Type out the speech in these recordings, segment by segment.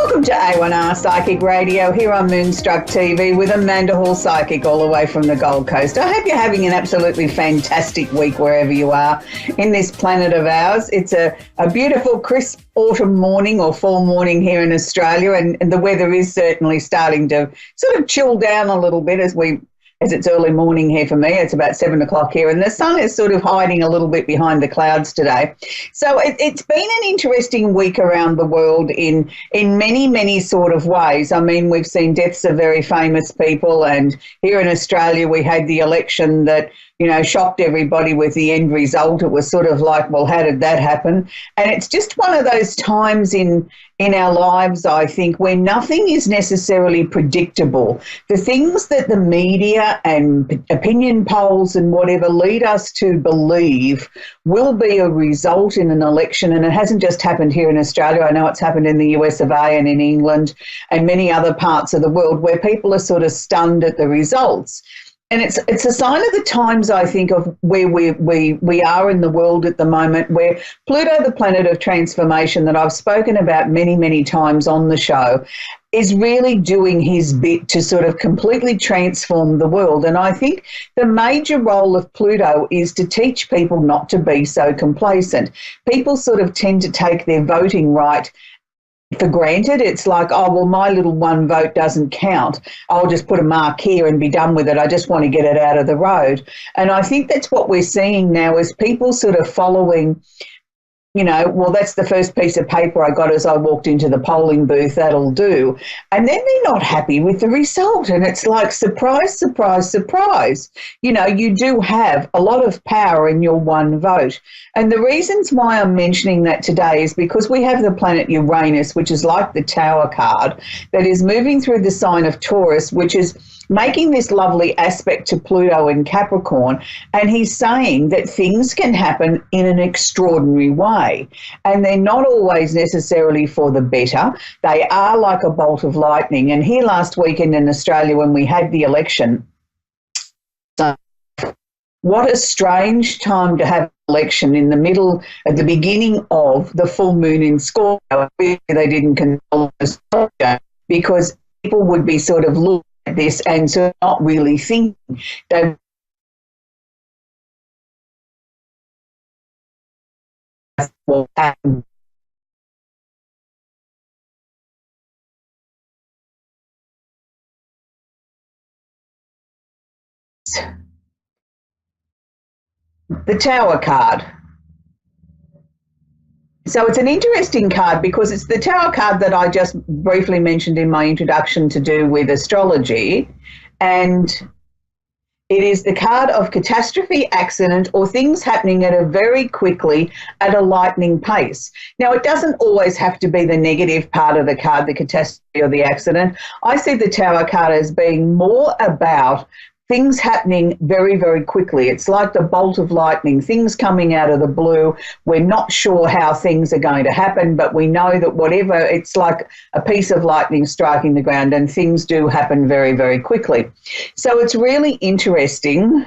Welcome to A1R Psychic Radio here on Moonstruck TV with Amanda Hall Psychic all the way from the Gold Coast. I hope you're having an absolutely fantastic week wherever you are in this planet of ours. It's a beautiful crisp autumn morning or fall morning here in Australia, and the weather is certainly starting to sort of chill down a little bit as it's early morning here for me. It's about 7 o'clock here, and the sun is sort of hiding a little bit behind the clouds today. So it's been an interesting week around the world in many, many sort of ways. I mean, we've seen deaths of very famous people, and here in Australia we had the election that, you know, shocked everybody with the end result. It was sort of like, well, how did that happen? And it's just one of those times in our lives, I think, where nothing is necessarily predictable. The things that the media and opinion polls and whatever lead us to believe will be a result in an election, and it hasn't just happened here in Australia. I know it's happened in the US of A and in England and many other parts of the world where people are sort of stunned at the results. And it's a sign of the times, I think, of where we are in the world at the moment, where Pluto, the planet of transformation that I've spoken about many, many times on the show, is really doing his bit to sort of completely transform the world. And I think the major role of Pluto is to teach people not to be so complacent. People sort of tend to take their voting right for granted. It's like, oh, well, my little one vote doesn't count. I'll just put a mark here and be done with it. I just want to get it out of the road. And I think that's what we're seeing now, is people sort of following, you know, well, that's the first piece of paper I got as I walked into the polling booth, that'll do. And then they're not happy with the result. And it's like, surprise, surprise, surprise. You know, you do have a lot of power in your one vote. And the reasons why I'm mentioning that today is because we have the planet Uranus, which is like the Tower card, that is moving through the sign of Taurus, which is making this lovely aspect to Pluto in Capricorn. And he's saying that things can happen in an extraordinary way. And they're not always necessarily for the better. They are like a bolt of lightning. And here last weekend in Australia, when we had the election, what a strange time to have an election in the middle, at the beginning of the full moon in Scorpio. They didn't control the structure, because people would be sort of looking at this and sort of not really thinking. They what happened. The Tower card. So it's an interesting card because it's the Tower card that I just briefly mentioned in my introduction to do with astrology. And it is the card of catastrophe, accident, or things happening at a very quickly at a lightning pace. Now, it doesn't always have to be the negative part of the card, the catastrophe or the accident. I see the Tower card as being more about things happening very, very quickly. It's like the bolt of lightning, things coming out of the blue. We're not sure how things are going to happen, but we know that whatever, it's like a piece of lightning striking the ground, and things do happen very, very quickly. So it's really interesting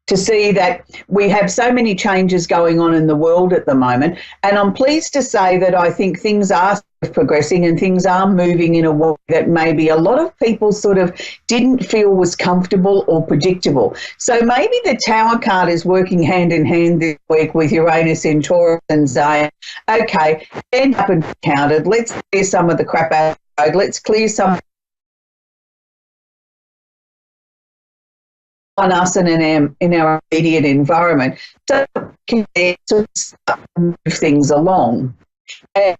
to see that we have so many changes going on in the world at the moment. And I'm pleased to say that I think things are progressing and things are moving in a way that maybe a lot of people sort of didn't feel was comfortable or predictable. So maybe the Tower card is working hand in hand this week with Uranus in Taurus and saying, okay, end up and counted. Let's clear some of the crap out of the road. Let's clear some on us and in our immediate environment, so can sort of start to move things along. And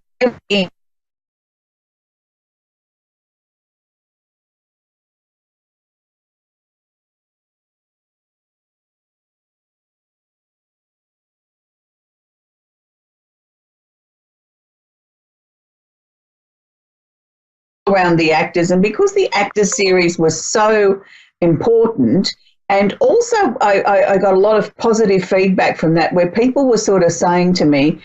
around the actors, and because the actor series was so important. And also I got a lot of positive feedback from that, where people were sort of saying to me,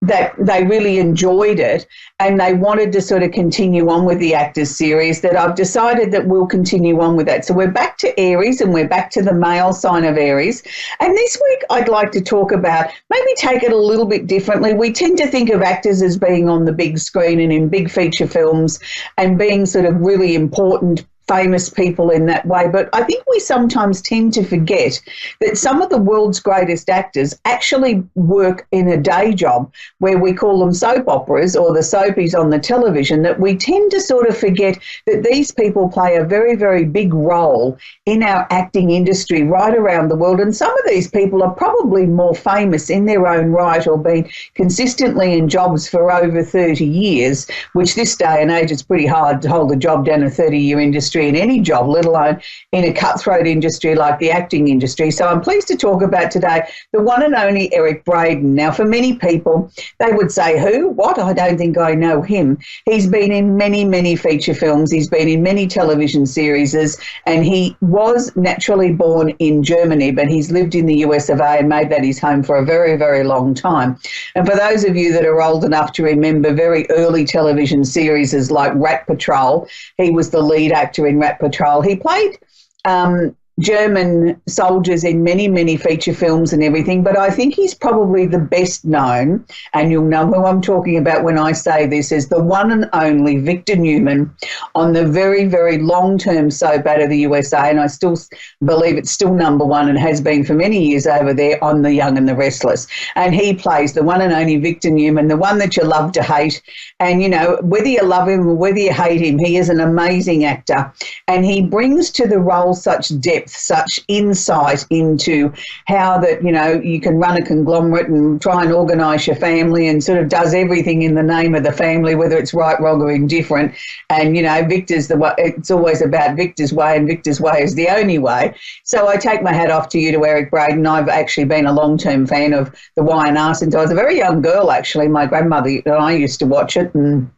that they really enjoyed it and they wanted to sort of continue on with the Actors series, that I've decided that we'll continue on with that. So we're back to Aries, and we're back to the male sign of Aries. And this week I'd like to talk about, maybe take it a little bit differently. We tend to think of actors as being on the big screen and in big feature films and being sort of really important, famous people in that way, but I think we sometimes tend to forget that some of the world's greatest actors actually work in a day job where we call them soap operas or the soapies on the television, that we tend to sort of forget that these people play a very, very big role in our acting industry right around the world. And some of these people are probably more famous in their own right or been consistently in jobs for over 30 years, which this day and age it's pretty hard to hold a job down a 30-year industry in any job, let alone in a cutthroat industry like the acting industry. So I'm pleased to talk about today the one and only Eric Braeden. Now, for many people, they would say, who? What? I don't think I know him. He's been in many, many feature films. He's been in many television series, and he was naturally born in Germany, but he's lived in the US of A and made that his home for a very, very long time. And for those of you that are old enough to remember very early television series like Rat Patrol, he was the lead actor in Rat Patrol. He played German soldiers in many, many feature films and everything, but I think he's probably the best known, and you'll know who I'm talking about when I say this, is the one and only Victor Newman on the very, very long-term soap out of the USA, and I still believe it's still number one and has been for many years over there, on The Young and the Restless. And he plays the one and only Victor Newman, the one that you love to hate. And, you know, whether you love him or whether you hate him, he is an amazing actor, and he brings to the role such depth, such insight into how that, you know, you can run a conglomerate and try and organise your family, and sort of does everything in the name of the family, whether it's right, wrong or indifferent. And, you know, Victor's the way, it's always about Victor's way, and Victor's way is the only way. So I take my hat off to you, to Eric Braeden. I've actually been a long-term fan of the Y&R since I was a very young girl, actually. My grandmother and I used to watch it, and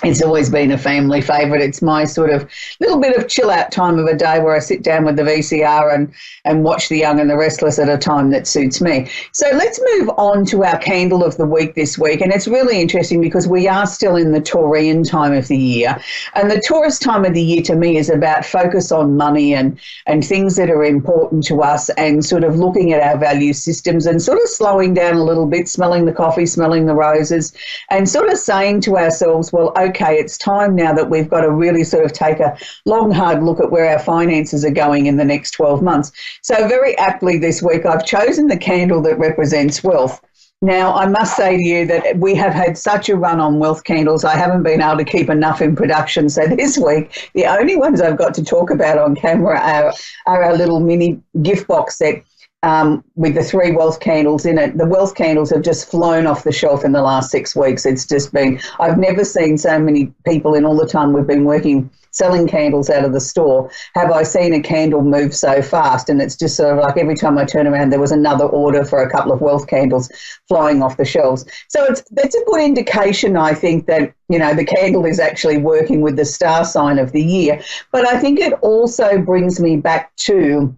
it's always been a family favourite. It's my sort of little bit of chill out time of a day where I sit down with the VCR and watch The Young and the Restless at a time that suits me. So let's move on to our candle of the week this week. And it's really interesting because we are still in the Taurian time of the year. And the Taurus time of the year to me is about focus on money and things that are important to us, and sort of looking at our value systems and sort of slowing down a little bit, smelling the coffee, smelling the roses, and sort of saying to ourselves, well, okay, it's time now that we've got to really sort of take a long, hard look at where our finances are going in the next 12 months. So very aptly this week, I've chosen the candle that represents wealth. Now, I must say to you that we have had such a run on wealth candles, I haven't been able to keep enough in production. So this week, the only ones I've got to talk about on camera are our little mini gift box set with the 3 wealth candles in it. The wealth candles have just flown off the shelf in the last 6 weeks. It's just been, I've never seen so many people in all the time we've been working selling candles out of the store, have I seen a candle move so fast. And it's just sort of like every time I turn around, there was another order for a couple of wealth candles flying off the shelves. So that's a good indication, I think, that, you know, the candle is actually working with the star sign of the year. But I think it also brings me back to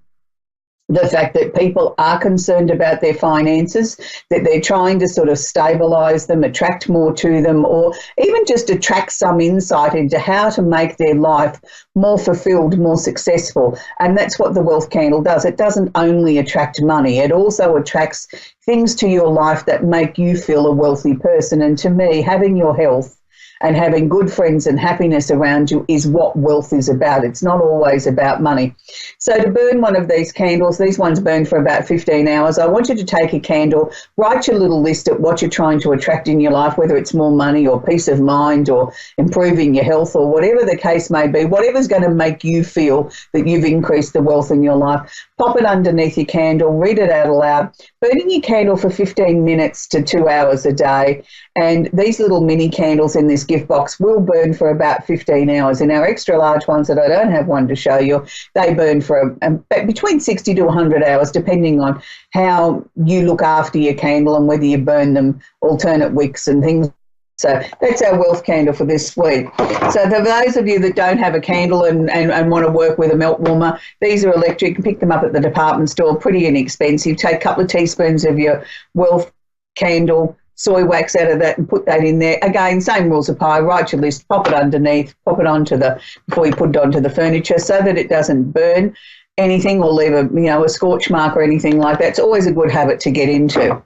the fact that people are concerned about their finances, that they're trying to sort of stabilise them, attract more to them, or even just attract some insight into how to make their life more fulfilled, more successful. And that's what the wealth candle does. It doesn't only attract money, it also attracts things to your life that make you feel a wealthy person. And to me, having your health and having good friends and happiness around you is what wealth is about. It's not always about money. So to burn one of these candles, these ones burn for about 15 hours. I want you to take a candle, write your little list at what you're trying to attract in your life, whether it's more money or peace of mind or improving your health or whatever the case may be, whatever's going to make you feel that you've increased the wealth in your life. Pop it underneath your candle, read it out aloud, burning your candle for 15 minutes to 2 hours a day. And these little mini candles in this gift box will burn for about 15 hours. In our extra large ones that I don't have one to show you, they burn for between 60 to 100 hours, depending on how you look after your candle and whether you burn them alternate wicks and things. So that's our wealth candle for this week. So for those of you that don't have a candle and want to work with a melt warmer, these are electric. You can pick them up at the department store, pretty inexpensive. Take a couple of teaspoons of your wealth candle, soy wax out of that and put that in there. Again, same rules apply. Write your list, pop it underneath, pop it before you put it onto the furniture so that it doesn't burn anything or leave a scorch mark or anything like that. It's always a good habit to get into.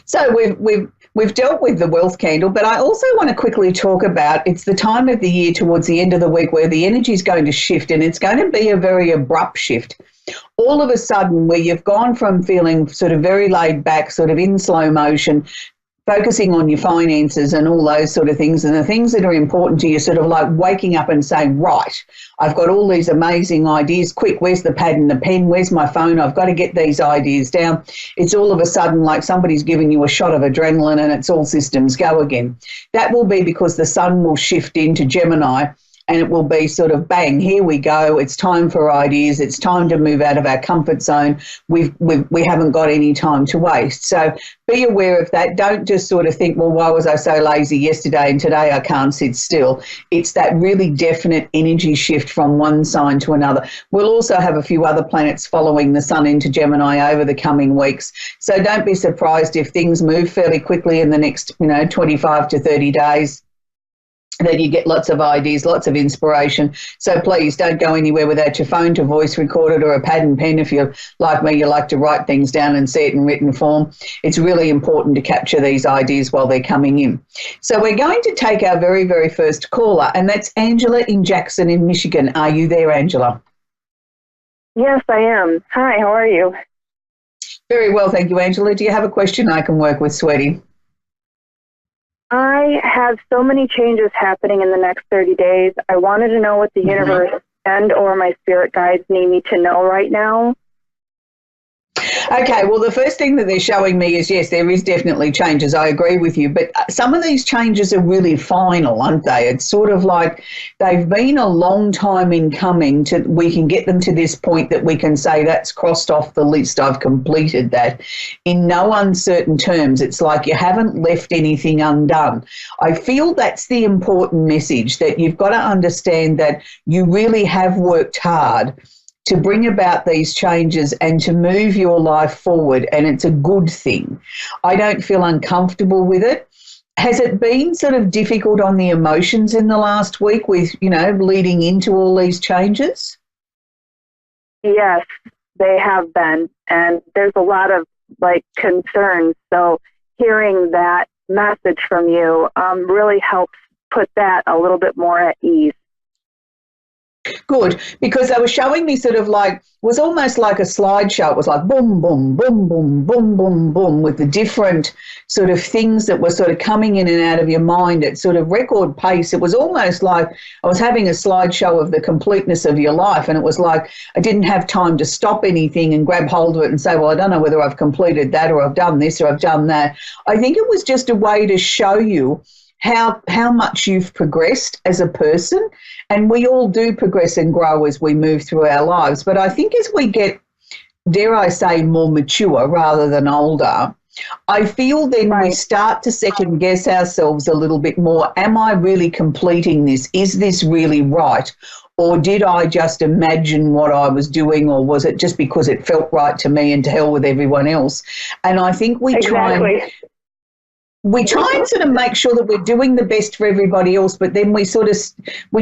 So we've dealt with the wealth candle, but I also want to quickly talk about, it's the time of the year towards the end of the week where the energy is going to shift, and it's going to be a very abrupt shift. All of a sudden, where you've gone from feeling sort of very laid back, sort of in slow motion, focusing on your finances and all those sort of things, and the things that are important to you, sort of like waking up and saying, right, I've got all these amazing ideas. Quick, where's the pad and the pen? Where's my phone? I've got to get these ideas down. It's all of a sudden like somebody's giving you a shot of adrenaline and it's all systems go again. That will be because the sun will shift into Gemini, and it will be sort of bang, here we go. It's time for ideas. It's time to move out of our comfort zone. We haven't got any time to waste. So be aware of that. Don't just sort of think, well, why was I so lazy yesterday and today I can't sit still? It's that really definite energy shift from one sign to another. We'll also have a few other planets following the sun into Gemini over the coming weeks. So don't be surprised if things move fairly quickly in the next, 25 to 30 days. Then you get lots of ideas, lots of inspiration. So please don't go anywhere without your phone to voice record it or a pad and pen. If you're like me, you like to write things down and see it in written form. It's really important to capture these ideas while they're coming in. So we're going to take our very, very first caller, and that's Angela in Jackson in Michigan. Are you there, Angela? Yes, I am. Hi, how are you? Very well, thank you, Angela. Do you have a question I can work with, sweetie? I have so many changes happening in the next 30 days. I wanted to know what the universe and or my spirit guides need me to know right now. Okay, well, the first thing that they're showing me is, yes, there is definitely changes. I agree with you. But some of these changes are really final, aren't they? It's sort of like they've been a long time in coming. We can get them to this point that we can say that's crossed off the list. I've completed that. In no uncertain terms, it's like you haven't left anything undone. I feel that's the important message, that you've got to understand that you really have worked hard to bring about these changes and to move your life forward, and it's a good thing. I don't feel uncomfortable with it. Has it been sort of difficult on the emotions in the last week with, leading into all these changes? Yes, they have been, and there's a lot of concerns. So hearing that message from you really helps put that a little bit more at ease. Good, because they were showing me sort of was almost like a slideshow. It was like boom, boom, boom, boom, boom, boom, boom, with the different sort of things that were sort of coming in and out of your mind at sort of record pace. It was almost like I was having a slideshow of the completeness of your life, and it was like I didn't have time to stop anything and grab hold of it and say, well, I don't know whether I've completed that or I've done this or I've done that. I think it was just a way to show you how much you've progressed as a person. And we all do progress and grow as we move through our lives. But I think as we get, dare I say, more mature rather than older, I feel then we start to second guess ourselves a little bit more. Am I really completing this? Is this really right? Or did I just imagine what I was doing, or was it just because it felt right to me and to hell with everyone else? And I think we try and sort of make sure that we're doing the best for everybody else, but then we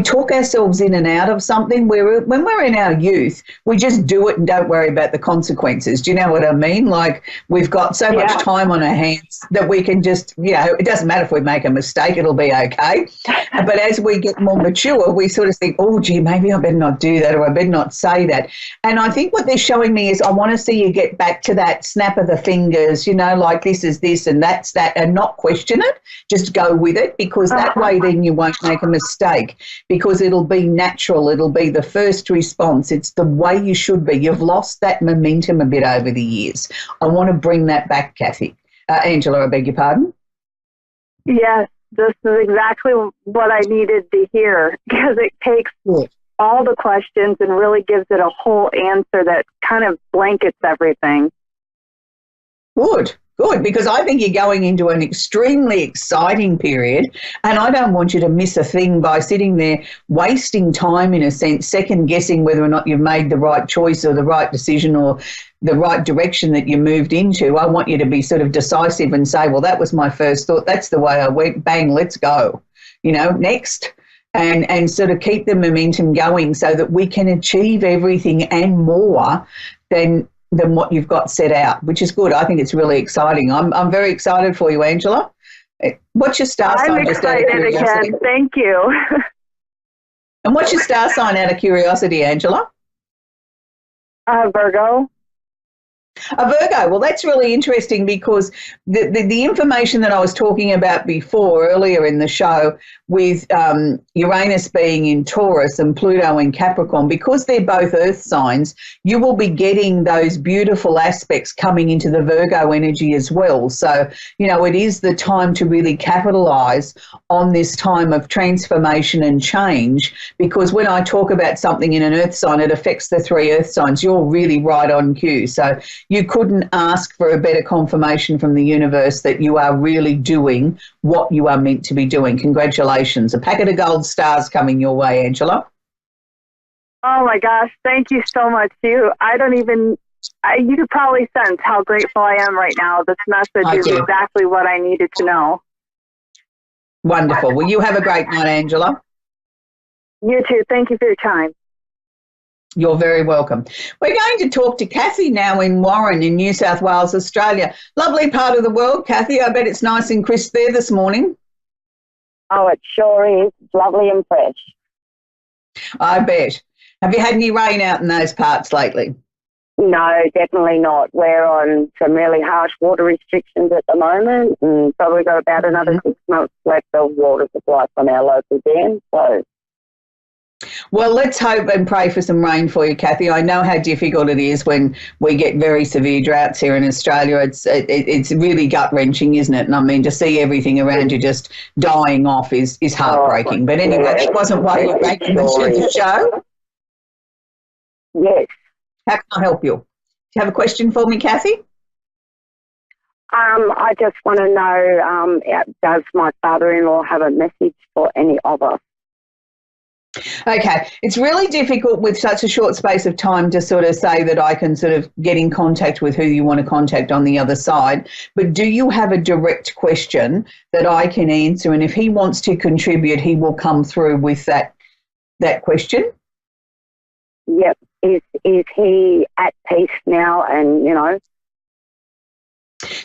talk ourselves in and out of something where when we're in our youth, we just do it and don't worry about the consequences. Do you know what I mean? Like we've got so much time on our hands that we can just, it doesn't matter if we make a mistake, it'll be okay. But as we get more mature, we sort of think, oh, gee, maybe I better not do that, or I better not say that. And I think what they're showing me is I want to see you get back to that snap of the fingers, like this is this and that's that, and not question it, just go with it, because that way then you won't make a mistake, because it'll be natural, it'll be the first response, it's the way you should be. You've lost that momentum a bit over the years. I want to bring that back, Kathy. Angela, I beg your pardon? Yes, this is exactly what I needed to hear, because it takes all the questions and really gives it a whole answer that kind of blankets everything. Good, because I think you're going into an extremely exciting period, and I don't want you to miss a thing by sitting there wasting time, in a sense, second guessing whether or not you've made the right choice or the right decision, or the right direction that you moved into. I want you to be sort of decisive and say, well, that was my first thought. That's the way I went. Bang, let's go. Next. And sort of keep the momentum going so that we can achieve everything and more than what you've got set out, which is good. I think it's really exciting. I'm very excited for you, Angela. What's your star sign? I'm excited again. Thank you. And what's your star sign out of curiosity, Angela? Virgo. A Virgo. Well, that's really interesting because the information that I was talking about before, earlier in the show, with Uranus being in Taurus and Pluto in Capricorn, because they're both earth signs, you will be getting those beautiful aspects coming into the Virgo energy as well. So, it is the time to really capitalize on this time of transformation and change, because when I talk about something in an earth sign, it affects the 3 earth signs. You're really right on cue. So you couldn't ask for a better confirmation from the universe that you are really doing what you are meant to be doing. Congratulations. A packet of gold stars coming your way, Angela. Oh, my gosh. Thank you so much. You could probably sense how grateful I am right now. This message is exactly what I needed to know. Wonderful. Well, you have a great night, Angela. You too. Thank you for your time. You're very welcome. We're going to talk to Kathy now in Warren in New South Wales, Australia. Lovely part of the world, Kathy. I bet it's nice and crisp there this morning. Oh, it sure is. It's lovely and fresh. I bet. Have you had any rain out in those parts lately? No, definitely not. We're on some really harsh water restrictions at the moment, and probably got about another 6 months left of water supply from our local dam. So, well, let's hope and pray for some rain for you, Kathy. I know how difficult it is when we get very severe droughts here in Australia. It's really gut-wrenching, isn't it? And I mean, to see everything around you just dying off is heartbreaking. But anyway, that wasn't why you were making the show. Yes. How can I help you? Do you have a question for me, Kathy? I just want to know, does my father-in-law have a message for any of us? Okay, it's really difficult with such a short space of time to sort of say that I can sort of get in contact with who you want to contact on the other side. But do you have a direct question that I can answer? And if he wants to contribute, he will come through with that question. Yep. Is he at peace now? And,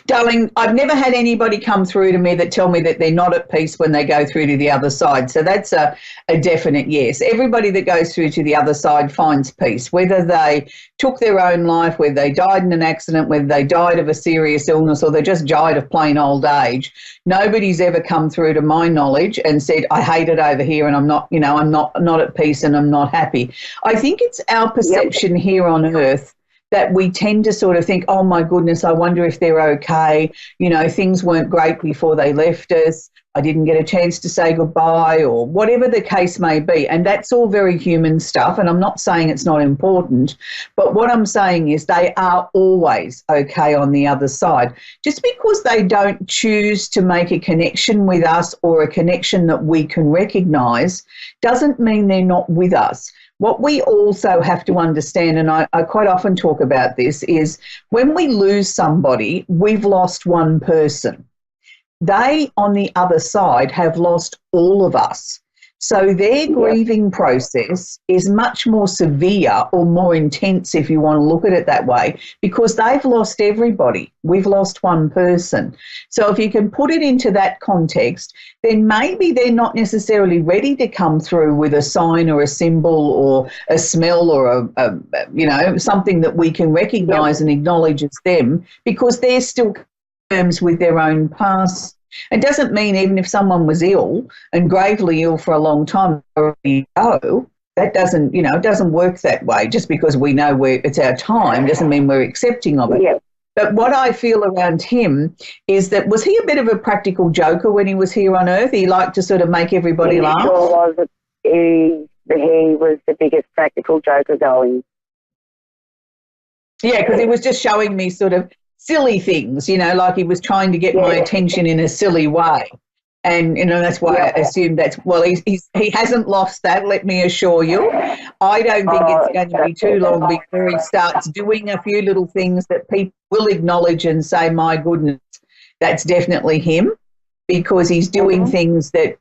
Darling, I've never had anybody come through to me that tell me that they're not at peace when they go through to the other side. So that's a definite yes. Everybody that goes through to the other side finds peace, whether they took their own life, whether they died in an accident, whether they died of a serious illness, or they just died of plain old age. Nobody's ever come through to my knowledge and said, I hate it over here and I'm not at peace and I'm not happy. I think it's our perception here on earth that we tend to sort of think, oh, my goodness, I wonder if they're okay. Things weren't great before they left us. I didn't get a chance to say goodbye, or whatever the case may be. And that's all very human stuff. And I'm not saying it's not important. But what I'm saying is they are always okay on the other side. Just because they don't choose to make a connection with us or a connection that we can recognise doesn't mean they're not with us. What we also have to understand, and I quite often talk about this, is when we lose somebody, we've lost one person. They, on the other side, have lost all of us. So their grieving process is much more severe or more intense, if you want to look at it that way, because they've lost everybody. We've lost one person. So if you can put it into that context, then maybe they're not necessarily ready to come through with a sign or a symbol or a smell or something that we can recognise and acknowledge as them, because they're still terms with their own past. It doesn't mean even if someone was ill and gravely ill for a long time, that doesn't, it doesn't work that way. Just because we know it's our time doesn't mean we're accepting of it. Yeah. But what I feel around him is that, was he a bit of a practical joker when he was here on Earth? He liked to sort of make everybody laugh? He sure was. He was the biggest practical joker going. Yeah, because he was just showing me sort of silly things, like he was trying to get my attention in a silly way. And, that's why I assume he hasn't lost that, let me assure you. I don't think it's going to be too long before he starts doing a few little things that people will acknowledge and say, my goodness, that's definitely him, because he's doing things that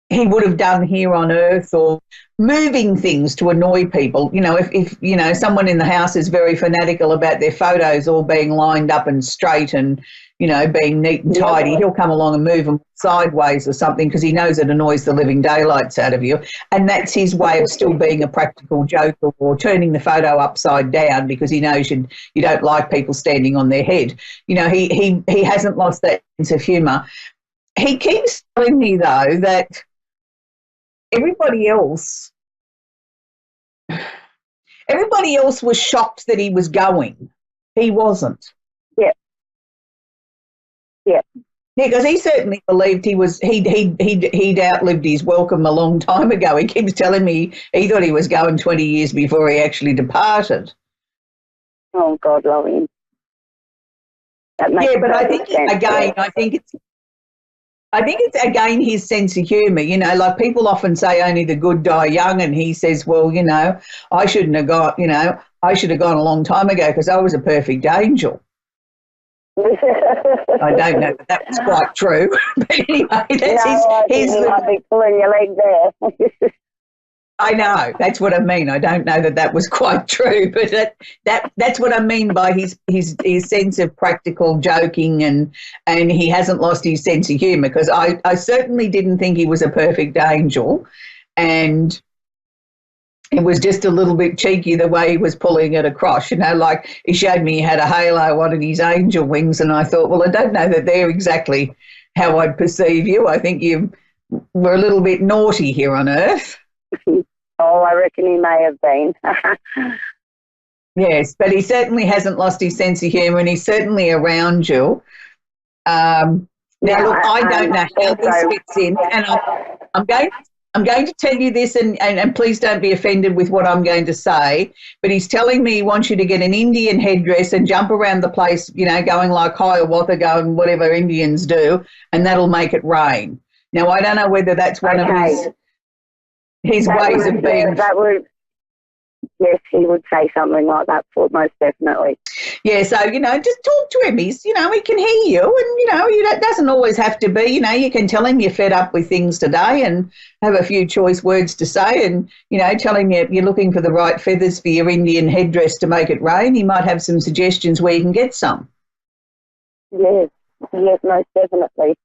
he would have done here on Earth, or moving things to annoy people. If someone in the house is very fanatical about their photos all being lined up and straight and, being neat and tidy, he'll come along and move them sideways or something because he knows it annoys the living daylights out of you. And that's his way of still being a practical joker, or turning the photo upside down because he knows you don't like people standing on their head. He hasn't lost that sense of humour. He keeps telling me, though, that everybody else was shocked that he was going. He wasn't. Yeah. Yeah, because he certainly believed he'd outlived his welcome a long time ago. He keeps telling me he thought he was going 20 years before he actually departed. Oh, God love him. That makes but I think sense. I think it's again his sense of humour. Like people often say only the good die young, and he says, well, I shouldn't have gone, I should have gone a long time ago because I was a perfect angel. I don't know if that was quite true, but anyway, that's his you might be pulling your leg there. I know, that's what I mean. I don't know that was quite true, but that's what I mean by his sense of practical joking, and he hasn't lost his sense of humour, because I certainly didn't think he was a perfect angel, and it was just a little bit cheeky the way he was pulling it across, like he showed me he had a halo on his angel wings, and I thought, well, I don't know that they're exactly how I'd perceive you. I think you were a little bit naughty here on Earth. Oh, I reckon he may have been. Yes, but he certainly hasn't lost his sense of humour, and he's certainly around you. Now, look, I don't know how this fits in, and I'm going to tell you this, and please don't be offended with what I'm going to say, but he's telling me he wants you to get an Indian headdress and jump around the place, going like Hiawatha, going whatever Indians do, and that'll make it rain. Now, I don't know whether that's one of his ways of being. Yes, he would say something like that, for most definitely. Yeah, so, just talk to him. He's, he can hear you, and, it doesn't always have to be, you can tell him you're fed up with things today and have a few choice words to say, and, tell him you're looking for the right feathers for your Indian headdress to make it rain. He might have some suggestions where you can get some. Yes, most definitely.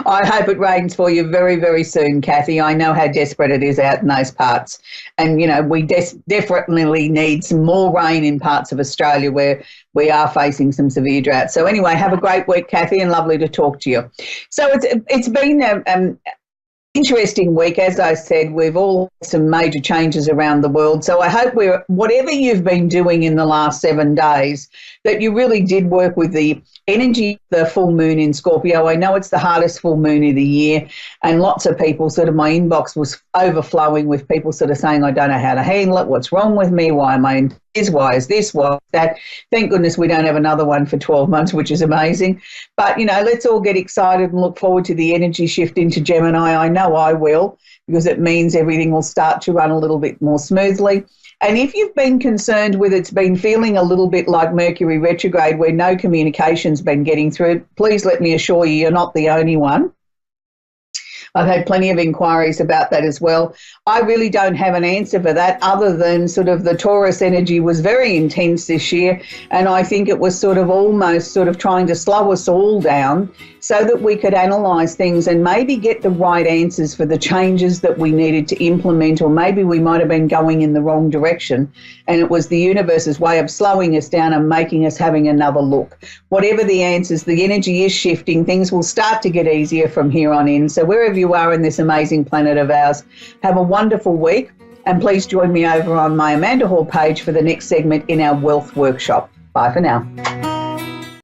I hope it rains for you very, very soon, Kathy. I know how desperate it is out in those parts. And, we definitely need some more rain in parts of Australia where we are facing some severe drought. So anyway, have a great week, Kathy, and lovely to talk to you. So it's been an interesting week. As I said, we've all had some major changes around the world. So I hope whatever you've been doing in the last 7 days, that you really did work with the energy of the full moon in Scorpio. I know it's the hardest full moon of the year, and lots of people, my inbox was overflowing with people saying, I don't know how to handle it, what's wrong with me, why am I in this, why is this, why is that. Thank goodness we don't have another one for 12 months, which is amazing. But, let's all get excited and look forward to the energy shift into Gemini. I know I will, because it means everything will start to run a little bit more smoothly. And if you've been concerned with it's been feeling a little bit like Mercury retrograde where no communication's been getting through, please let me assure you, you're not the only one. I've had plenty of inquiries about that as well. I really don't have an answer for that other than the Taurus energy was very intense this year, and I think it was almost trying to slow us all down so that we could analyse things and maybe get the right answers for the changes that we needed to implement, or maybe we might have been going in the wrong direction, and it was the universe's way of slowing us down and making us having another look. Whatever the answers, the energy is shifting. Things will start to get easier from here on in. So wherever you are in this amazing planet of ours, have a wonderful week, and please join me over on my Amanda Hall page for the next segment in our Wealth Workshop. Bye for now.